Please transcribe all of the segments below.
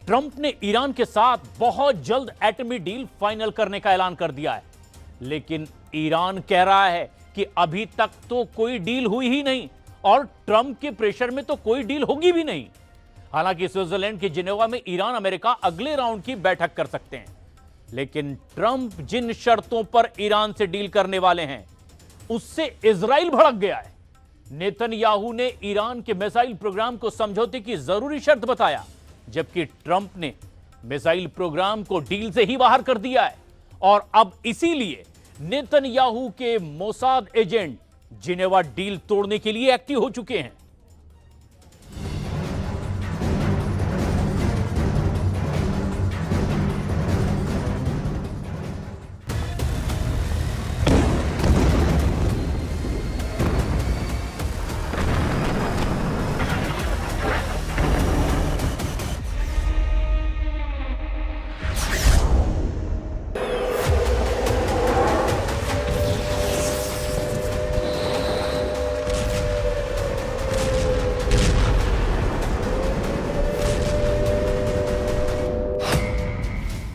Trump ने Iran के साथ बहुत जल्द एटमी डील फाइनल करने का ऐलान कर दिया है, लेकिन ईरान कह रहा है कि अभी तक तो कोई डील हुई ही नहीं और ट्रंप के प्रेशर में तो कोई डील होगी भी नहीं। हालांकि स्विट्जरलैंड के जिनेवा में ईरान अमेरिका अगले राउंड की बैठक कर सकते हैं, लेकिन ट्रंप जिन शर्तों पर ईरान से डील करने वाले हैं उससे इजराइल भड़क गया है। नेतन्याहू ने ईरान के मिसाइल प्रोग्राम को समझौते की जरूरी शर्त बताया, जबकि ट्रंप ने मिसाइल प्रोग्राम को डील से ही बाहर कर दिया है और अब इसीलिए नेतन्याहू के मोसाद एजेंट जिनेवा डील तोड़ने के लिए एक्टिव हो चुके हैं।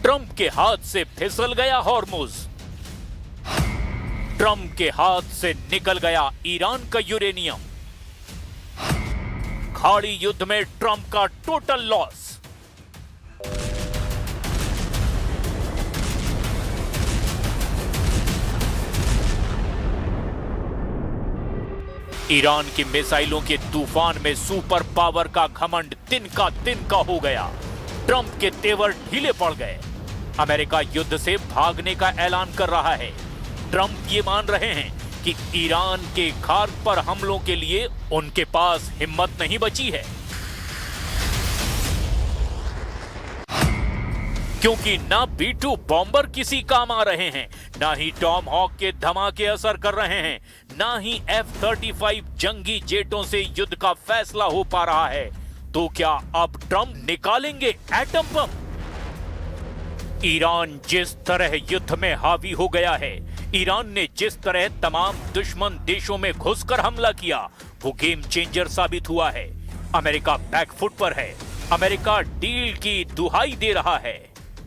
ट्रंप के हाथ से फिसल गया हॉर्मुज, ट्रंप के हाथ से निकल गया ईरान का यूरेनियम, खाड़ी युद्ध में ट्रंप का टोटल लॉस। ईरान की मिसाइलों के तूफान में सुपर पावर का घमंड तिनका हो गया। ट्रंप के तेवर ढीले पड़ गए। अमेरिका युद्ध से भागने का ऐलान कर रहा है। ट्रंप ये मान रहे हैं कि ईरान के खार्क पर हमलों के लिए उनके पास हिम्मत नहीं बची है, क्योंकि ना B-2 बॉम्बर किसी काम आ रहे हैं, ना ही टॉम हॉक के धमाके असर कर रहे हैं, ना ही F-35 जंगी जेटों से युद्ध का फैसला हो पा रहा है। तो क्या अब ट्रंप निकालेंगे एटम बम? ईरान जिस तरह युद्ध में हावी हो गया है, ईरान ने जिस तरह तमाम दुश्मन देशों में घुसकर हमला किया, वो गेम चेंजर साबित हुआ है। अमेरिका बैकफुट पर है। अमेरिका डील की दुहाई दे रहा है,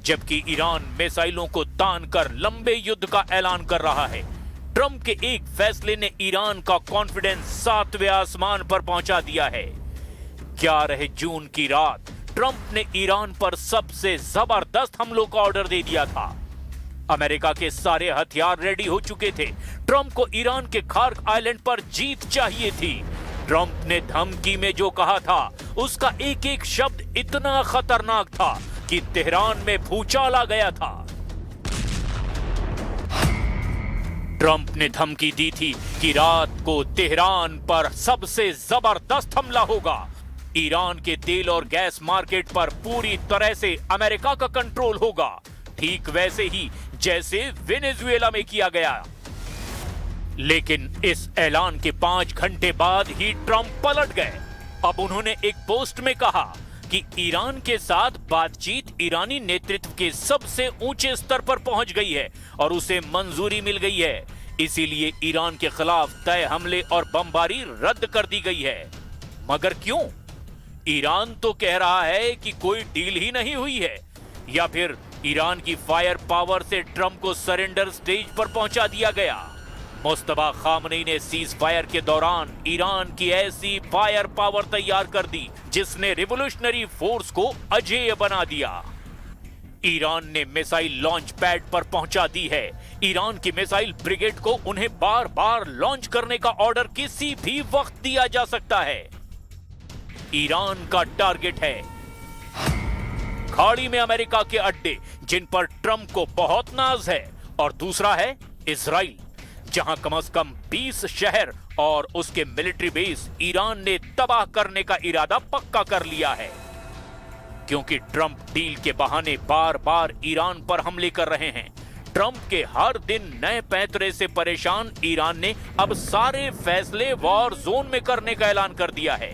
जबकि ईरान मिसाइलों को तान कर लंबे युद्ध का ऐलान कर रहा है। ट्रंप के एक फैसले ने ईरान का कॉन्फिडेंस 7वें आसमान पर पहुंचा दिया है। 11 जून की रात ट्रंप ने ईरान पर सबसे जबरदस्त हमलों का ऑर्डर दे दिया था। अमेरिका के सारे हथियार रेडी हो चुके थे। ट्रंप को ईरान के खार्क आइलैंड पर जीत चाहिए थी। ट्रंप ने धमकी में जो कहा था, उसका एक एक शब्द इतना खतरनाक था कि तेहरान में भूचाल आ गया था। ट्रंप ने धमकी दी थी कि रात को तेहरान पर सबसे जबरदस्त हमला होगा। ईरान के तेल और गैस मार्केट पर पूरी तरह से अमेरिका का कंट्रोल होगा, ठीक वैसे ही जैसे वेनेजुएला में किया गया। लेकिन इस ऐलान के 5 घंटे बाद ही ट्रंप पलट गए। अब उन्होंने एक पोस्ट में कहा कि ईरान के साथ बातचीत ईरानी नेतृत्व के सबसे ऊंचे स्तर पर पहुंच गई है और उसे मंजूरी मिल गई है। इसीलिए ईरान के खिलाफ तय हमले और बमबारी रद्द कर दी गई है। मगर क्यों? ईरान तो कह रहा है कि कोई डील ही नहीं हुई है, या फिर ईरान की फायर पावर से ट्रंप को सरेंडर स्टेज पर पहुंचा दिया गया। मुस्तफा खामनेई ने सीज फायर के दौरान ईरान की ऐसी फायर पावर तैयार कर दी जिसने रिवोल्यूशनरी फोर्स को अजेय बना दिया। ईरान ने मिसाइल लॉन्च पैड पर पहुंचा दी है। ईरान की मिसाइल ब्रिगेड को उन्हें बार बार लॉन्च करने का ऑर्डर किसी भी वक्त दिया जा सकता है। ईरान का टारगेट है खाड़ी में अमेरिका के अड्डे, जिन पर ट्रंप को बहुत नाज है, और दूसरा है इजराइल, जहां कम से कम 20 शहर और उसके मिलिट्री बेस ईरान ने तबाह करने का इरादा पक्का कर लिया है। क्योंकि ट्रंप डील के बहाने बार बार ईरान पर हमले कर रहे हैं। ट्रंप के हर दिन नए पैंतरे से परेशान ईरान ने अब सारे फैसले वॉर जोन में करने का ऐलान कर दिया है।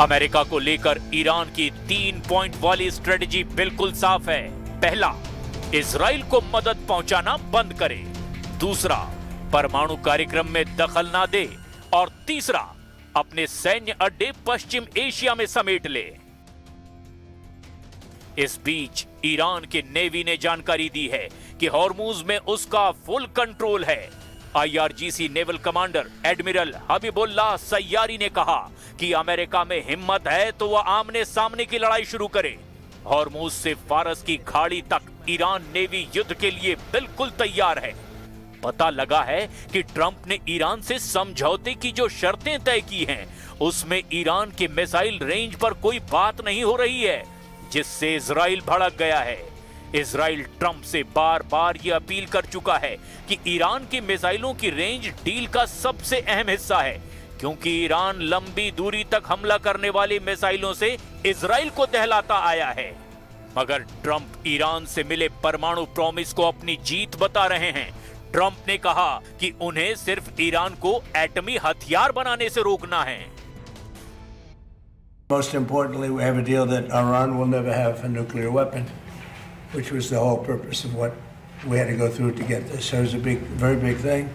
अमेरिका को लेकर ईरान की 3 पॉइंट वाली स्ट्रेटजी बिल्कुल साफ है। पहला, इजराइल को मदद पहुंचाना बंद करे। दूसरा, परमाणु कार्यक्रम में दखल ना दे। और तीसरा, अपने सैन्य अड्डे पश्चिम एशिया में समेट ले। इस बीच ईरान के नेवी ने जानकारी दी है कि हॉर्मूज में उसका फुल कंट्रोल है। IRGC naval commander admiral Habibullah Sayyari ने कहा कि अमेरिका में हिम्मत है तो वह आमने सामने की लड़ाई शुरू करे। हॉर्मूज से फारस की खाड़ी तक ईरान नेवी युद्ध के लिए बिल्कुल तैयार है। पता लगा है कि ट्रंप ने ईरान से समझौते की जो शर्तें तय की हैं, उसमें ईरान के मिसाइल रेंज पर कोई बात नहीं हो रही है, जिससे इजराइल भड़क गया है। इजराइल ट्रंप से बार बार यह अपील कर चुका है कि ईरान की मिसाइलों की रेंज डील का सबसे अहम हिस्सा है, क्योंकि ईरान लंबी दूरी तक हमला करने वाली मिसाइलों से इजराइल को दहलाता आया है। मगर ट्रंप ईरान से मिले परमाणु प्रॉमिस को अपनी जीत बता रहे हैं। ट्रंप ने कहा कि उन्हें सिर्फ ईरान को एटमी हथियार बनाने से रोकना है। Most importantly, we have a deal that Iran will never have a nuclear weapon, which was the whole purpose of what we had to go through to get this. So it was a very big thing.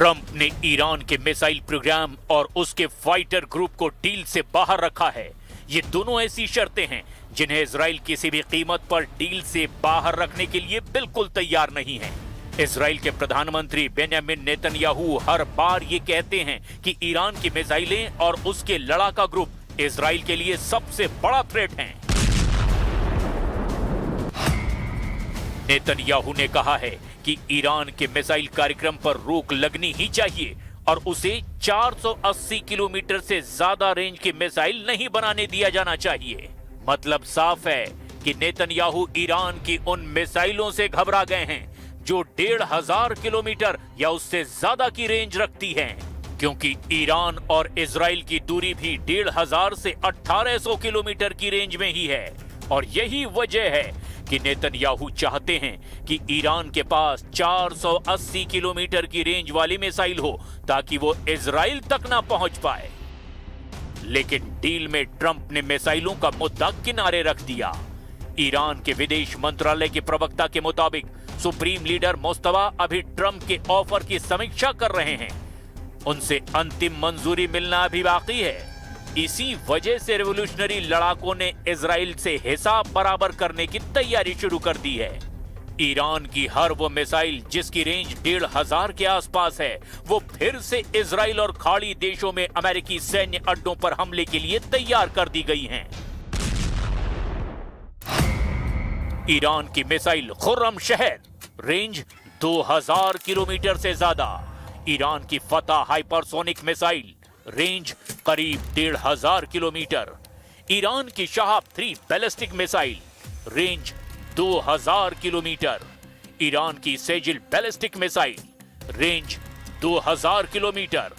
Trump ने Iran के missile programme और उसके fighter group को deal से बाहर रखा है। ये दोनों ऐसी शर्तें हैं जिन्हें इजराइल किसी भी कीमत पर डील से बाहर रखने के लिए बिल्कुल तैयार नहीं है। इजराइल के प्रधानमंत्री बेंजामिन नेतन्याहू हर बार ये कहते हैं कि ईरान की मिसाइलें और उसके लड़ाका ग्रुप इजराइल के लिए सबसे बड़ा थ्रेट हैं। नेतन्याहू ने कहा है कि ईरान के मिसाइल कार्यक्रम पर रोक लगनी ही चाहिए और उसे 480 किलोमीटर से ज्यादा रेंज की मिसाइल नहीं बनाने दिया जाना चाहिए। मतलब साफ है कि नेतन्याहू ईरान की उन मिसाइलों से घबरा गए हैं जो 1500 किलोमीटर या उससे ज्यादा की रेंज रखती हैं, क्योंकि ईरान और इजराइल की दूरी भी 1500 से 1800 किलोमीटर की रेंज में ही है। और यही वजह है कि नेतन्याहू चाहते हैं कि ईरान के पास 480 किलोमीटर की रेंज वाली मिसाइल हो ताकि वो इजराइल तक ना पहुंच पाए। लेकिन डील में ट्रंप ने मिसाइलों का मुद्दा किनारे रख दिया। ईरान के विदेश मंत्रालय के प्रवक्ता के मुताबिक सुप्रीम लीडर मुस्तफा अभी ट्रंप के ऑफर की समीक्षा कर रहे हैं। उनसे अंतिम मंजूरी मिलना अभी बाकी है। इसी वजह से रेवोल्यूशनरी लड़ाकों ने इजराइल से हिसाब बराबर करने की तैयारी शुरू कर दी है। ईरान की हर वो मिसाइल जिसकी रेंज 1500 के आसपास है, वो फिर से इजराइल और खाड़ी देशों में अमेरिकी सैन्य अड्डों पर हमले के लिए तैयार कर दी गई हैं। ईरान की मिसाइल खुर्रम शहर, रेंज 2000 किलोमीटर से ज्यादा। ईरान की फतह हाइपरसोनिक मिसाइल, रेंज करीब 1500 किलोमीटर। ईरान की शहाब 3 बैलिस्टिक मिसाइल, रेंज 2000 किलोमीटर। ईरान की सेजिल बैलिस्टिक मिसाइल, रेंज 2000 किलोमीटर।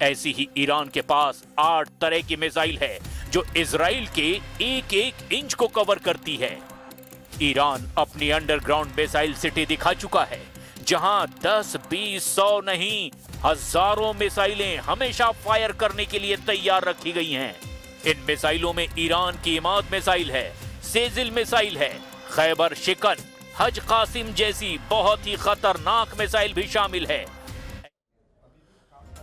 ऐसी ही ईरान के पास 8 तरह की मिसाइल है जो इजराइल के एक इंच को कवर करती है। ईरान अपनी अंडरग्राउंड मिसाइल सिटी दिखा चुका है, जहां 10, 20, 100 नहीं, हजारों मिसाइलें हमेशा फायर करने के लिए तैयार रखी गई हैं। इन मिसाइलों में ईरान की इमाद मिसाइल है, सेजिल मिसाइल है, खैबर शिकन, हज कासिम जैसी बहुत ही खतरनाक मिसाइल भी शामिल है।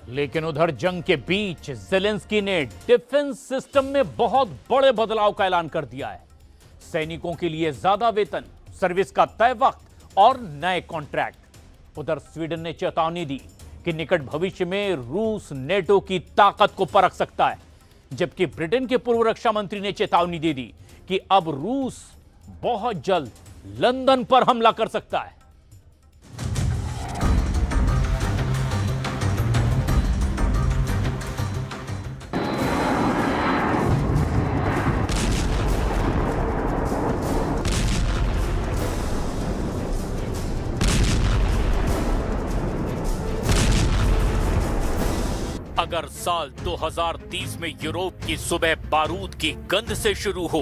लेकिन उधर जंग के बीच ज़ेलेंस्की ने डिफेंस सिस्टम में बहुत बड़े बदलाव का ऐलान कर दिया है। सैनिकों के लिए ज्यादा वेतन, सर्विस का तय वक्त और नए कॉन्ट्रैक्ट। उधर स्वीडन ने चेतावनी दी कि निकट भविष्य में रूस नेटो की ताकत को परख सकता है, जबकि ब्रिटेन के पूर्व रक्षा मंत्री ने चेतावनी दे दी कि अब रूस बहुत जल्द लंदन पर हमला कर सकता है। अगर साल 2030 में यूरोप की सुबह बारूद की गंध से शुरू हो,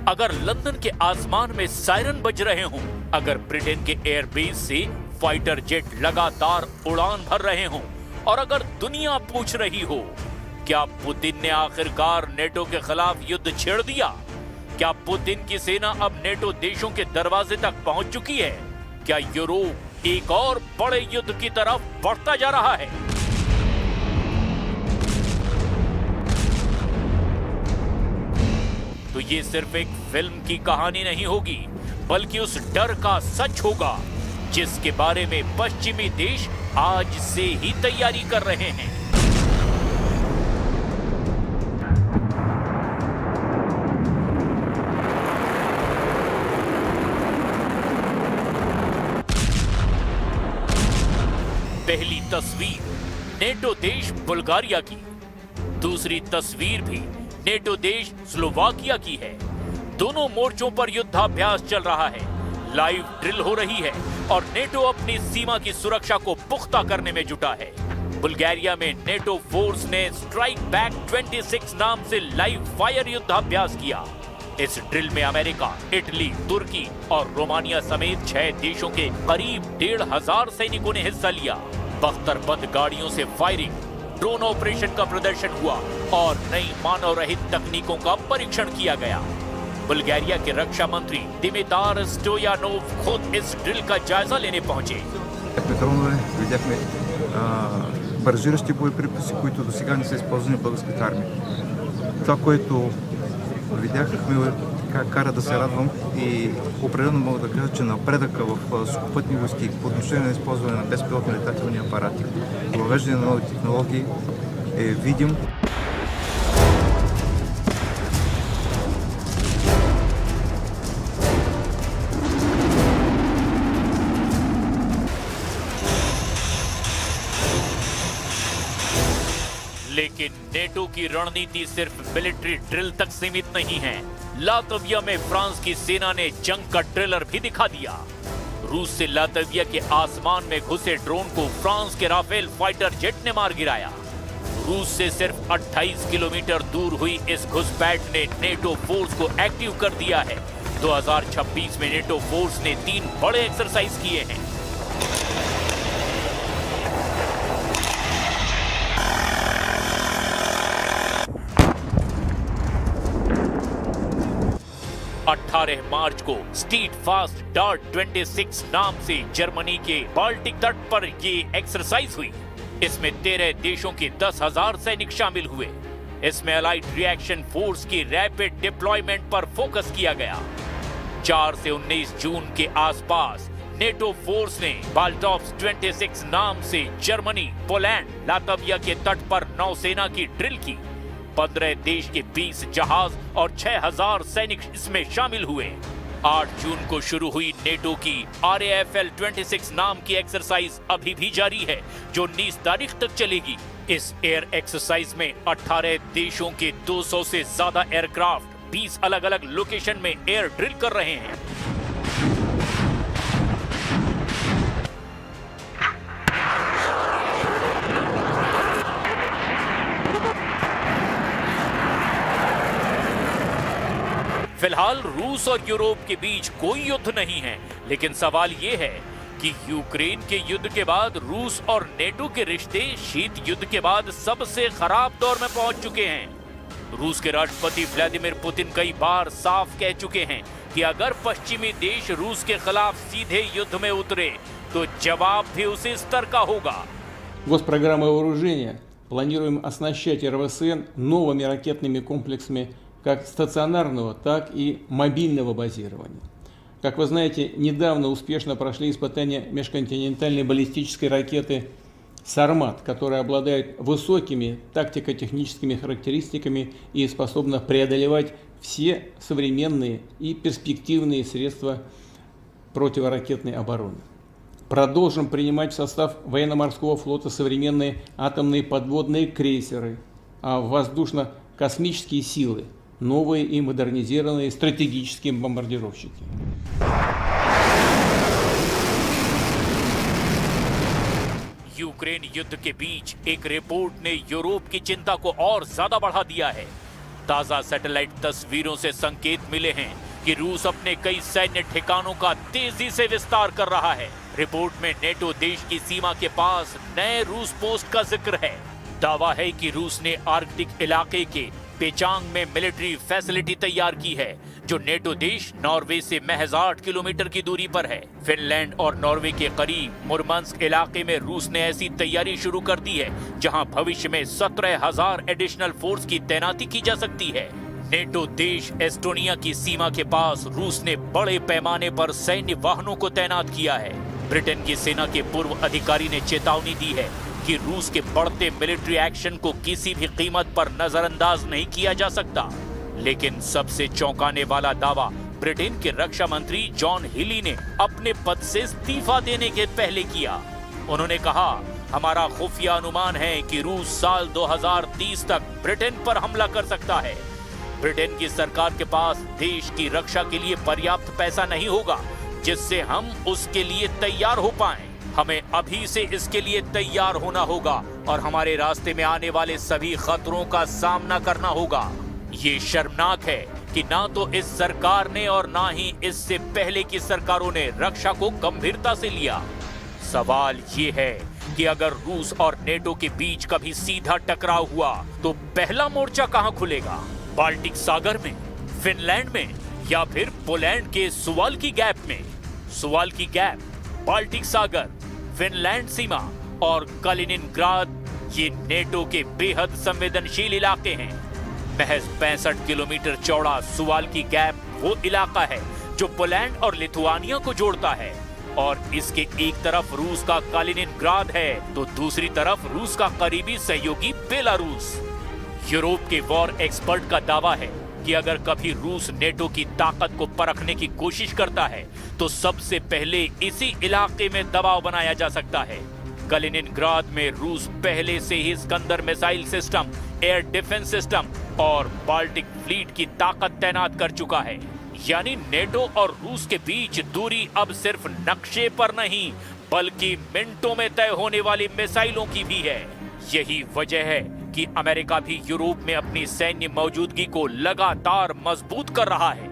अगर लंदन के आसमान में सायरन बज रहे हों, अगर ब्रिटेन के एयरबेस से फाइटर जेट लगातार उड़ान भर रहे हों, और अगर दुनिया पूछ रही हो क्या पुतिन ने आखिरकार नेटो के खिलाफ युद्ध छेड़ दिया, क्या पुतिन की सेना अब नेटो देशों के दरवाजे तक पहुंच चुकी है, क्या यूरोप एक और बड़े युद्ध की तरफ बढ़ता जा रहा है। तो ये सिर्फ एक फिल्म की कहानी नहीं होगी, बल्कि उस डर का सच होगा जिसके बारे में पश्चिमी देश आज से ही तैयारी कर रहे हैं। पहली तस्वीर नेटो देश बुल्गारिया की, दूसरी तस्वीर भी नेटो देश स्लोवाकिया की है। दोनों मोर्चों पर युद्धाभ्यास चल रहा है, लाइव ड्रिल हो रही है और नेटो अपनी सीमा की सुरक्षा को पुख्ता करने में जुटा है। बुल्गारिया में नेटो फोर्स ने स्ट्राइक बैक 26 नाम से लाइव फायर युद्धाभ्यास किया। इस ड्रिल में अमेरिका, इटली, तुर्की और रोमानिया समेत 6 देशों के करीब 1,500 सैनिकों ने हिस्सा लिया। बख्तरबंद गाड़ियों से फायरिंग, ड्रोन ऑपरेशन का प्रदर्शन हुआ और नई मानव रहित तकनीकों का परीक्षण किया गया। बुल्गारिया के रक्षा मंत्री दिमितार स्टोयानोव खुद इस ड्रिल का जायजा लेने पहुंचे। Видяхме баражиращи боеприпаси, които до сега не са използвани в българската армия. Това, което видяхме, кара да се радвам и определено мога да кажа, че напредъка в сухопътни войски по отношение на използване на безпилотни летателни апарати, въвеждане на нови технологии е видим. लेकिन नेटो की रणनीति सिर्फ मिलिट्री ड्रिल तक सीमित नहीं है। लातविया में फ्रांस की सेना ने जंग का ट्रेलर भी दिखा दिया। रूस से लातविया के आसमान में घुसे ड्रोन को फ्रांस के राफेल फाइटर जेट ने मार गिराया। रूस से सिर्फ 28 किलोमीटर दूर हुई इस घुसपैठ ने नेटो फोर्स को एक्टिव कर दिया है। 2026 में नेटो फोर्स ने 3 बड़े एक्सरसाइज किए हैं। मार्च को स्टीट फास्ट डार्ट 26 नाम से जर्मनी के बाल्टिक तट पर ये एक्सरसाइज हुई। इसमें 13 देशों के 10,000 सैनिक शामिल हुए। इसमें अलाइड रिएक्शन फोर्स की रैपिड डिप्लॉयमेंट पर फोकस किया गया। 4 से 19 जून के आसपास नेटो फोर्स ने बाल्टॉप्स 26 नाम से जर्मनी, पोलैंड, लातविया के तट पर नौसेना की ड्रिल की। 15 देश के 20 जहाज और 6,000 सैनिक इसमें शामिल हुए। 8 जून को शुरू हुई नेटो की RAFL 26 नाम की एक्सरसाइज अभी भी जारी है, जो 19 तारीख तक चलेगी। इस एयर एक्सरसाइज में 18 देशों के 200 से ज्यादा एयरक्राफ्ट 20 अलग अलग लोकेशन में एयर ड्रिल कर रहे हैं। फिलहाल रूस और यूरोप के बीच कोई युद्ध नहीं है, लेकिन सवाल ये है कि यूक्रेन के युद्ध के बाद रूस और नेटो के रिश्ते शीत युद्ध के बाद सबसे खराब दौर में पहुंच चुके हैं। रूस के राष्ट्रपति व्लादिमीर पुतिन कई बार साफ कह चुके हैं कि अगर पश्चिमी देश रूस के खिलाफ सीधे युद्ध में उतरे तो जवाब भी उसी स्तर का होगा। Госпрограммой вооружения планируем оснащать РВСН новыми ракетными комплексами как стационарного, так и мобильного базирования. Как вы знаете, недавно успешно прошли испытания межконтинентальной баллистической ракеты «Сармат», которая обладает высокими тактико-техническими характеристиками и способна преодолевать все современные и перспективные средства противоракетной обороны. Продолжим принимать в состав военно-морского флота современные атомные подводные крейсеры, а воздушно-космические силы новые и модернизированные стратегические бомбардировщики. यूक्रेन युद्ध के बीच एक रिपोर्ट ने यूरोप की चिंता को और ज्यादा बढ़ा दिया है। ताजा सैटेलाइट तस्वीरों से संकेत मिले हैं कि रूस अपने कई सैन्य ठिकानों का तेजी से विस्तार कर रहा है। रिपोर्ट में नेटो देश की सीमा के पास नए रूस पोस्ट का जिक्र है। दावा है कि रूस ने आर्कटिक इलाके के पेचांग में मिलिट्री फैसिलिटी तैयार की है, जो नेटो देश नॉर्वे से महज 8 किलोमीटर की दूरी पर है। फिनलैंड और नॉर्वे के करीब मुरमांस्क इलाके में रूस ने ऐसी तैयारी शुरू कर दी है, जहां भविष्य में 17,000 एडिशनल फोर्स की तैनाती की जा सकती है। नेटो देश एस्टोनिया की सीमा के पास रूस ने बड़े पैमाने पर सैन्य वाहनों को तैनात किया है। ब्रिटेन की सेना के पूर्व अधिकारी ने चेतावनी दी है कि रूस के बढ़ते मिलिट्री एक्शन को किसी भी कीमत पर नजरअंदाज नहीं किया जा सकता। लेकिन सबसे चौंकाने वाला दावा ब्रिटेन के रक्षा मंत्री जॉन हिली ने अपने पद से इस्तीफा देने के पहले किया। उन्होंने कहा, हमारा खुफिया अनुमान है कि रूस साल 2030 तक ब्रिटेन पर हमला कर सकता है। ब्रिटेन की सरकार के पास देश की रक्षा के लिए पर्याप्त पैसा नहीं होगा जिससे हम उसके लिए तैयार हो पाएं। हमें अभी से इसके लिए तैयार होना होगा और हमारे रास्ते में आने वाले सभी खतरों का सामना करना होगा। ये शर्मनाक है कि ना तो इस सरकार ने और ना ही इससे पहले की सरकारों ने रक्षा को गंभीरता से लिया। सवाल ये है कि अगर रूस और नेटो के बीच कभी सीधा टकराव हुआ तो पहला मोर्चा कहां खुलेगा? बाल्टिक सागर में, फिनलैंड में या फिर पोलैंड के सुवाल्की गैप में? सुवाल्की गैप, बाल्टिक सागर, फिनलैंड सीमा और कलिनिनग्राद ये नेटो के बेहद संवेदनशील इलाके हैं। महज 65 किलोमीटर चौड़ा सुवाल्की गैप वो इलाका है जो पोलैंड और लिथुआनिया को जोड़ता है और इसके एक तरफ रूस का कलिनिनग्राद है तो दूसरी तरफ रूस का करीबी सहयोगी बेलारूस। यूरोप के वॉर एक्सपर्ट का दावा है कि अगर कभी रूस नेटो की ताकत को परखने की कोशिश करता है तो सबसे पहले इसी इलाके में दबाव बनाया जा सकता है। कलिनिनग्राद में रूस पहले से ही Iskander missile system, air defence system और बाल्टिक फ्लीट की ताकत तैनात कर चुका है। यानी नेटो और रूस के बीच दूरी अब सिर्फ नक्शे पर नहीं बल्कि मिनटों में तय होने वाली मिसाइलों की भी है। यही वजह है कि अमेरिका भी यूरोप में अपनी सैन्य मौजूदगी को लगातार मजबूत कर रहा है।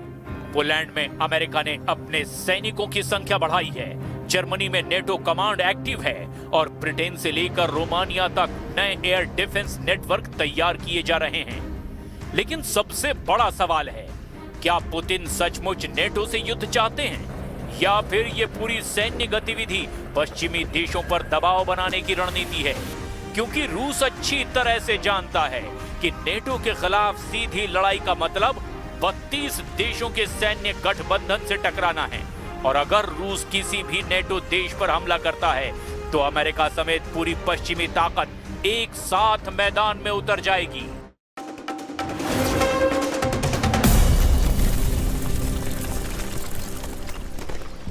पोलैंड में अमेरिका ने अपने सैनिकों की संख्या बढ़ाई है। जर्मनी में नेटो कमांड एक्टिव है और ब्रिटेन से लेकर रोमानिया तक नए एयर डिफेंस नेटवर्क तैयार किए जा रहे हैं। लेकिन सबसे बड़ा सवाल है, क्या पुतिन सचमुच नेटो से युद्ध चाहते हैं या फिर ये पूरी सैन्य गतिविधि पश्चिमी देशों पर दबाव बनाने की रणनीति है? क्योंकि रूस अच्छी तरह से जानता है कि नेटो के खिलाफ सीधी लड़ाई का मतलब 32 देशों के सैन्य गठबंधन से टकराना है और अगर रूस किसी भी नेटो देश पर हमला करता है तो अमेरिका समेत पूरी पश्चिमी ताकत एक साथ मैदान में उतर जाएगी।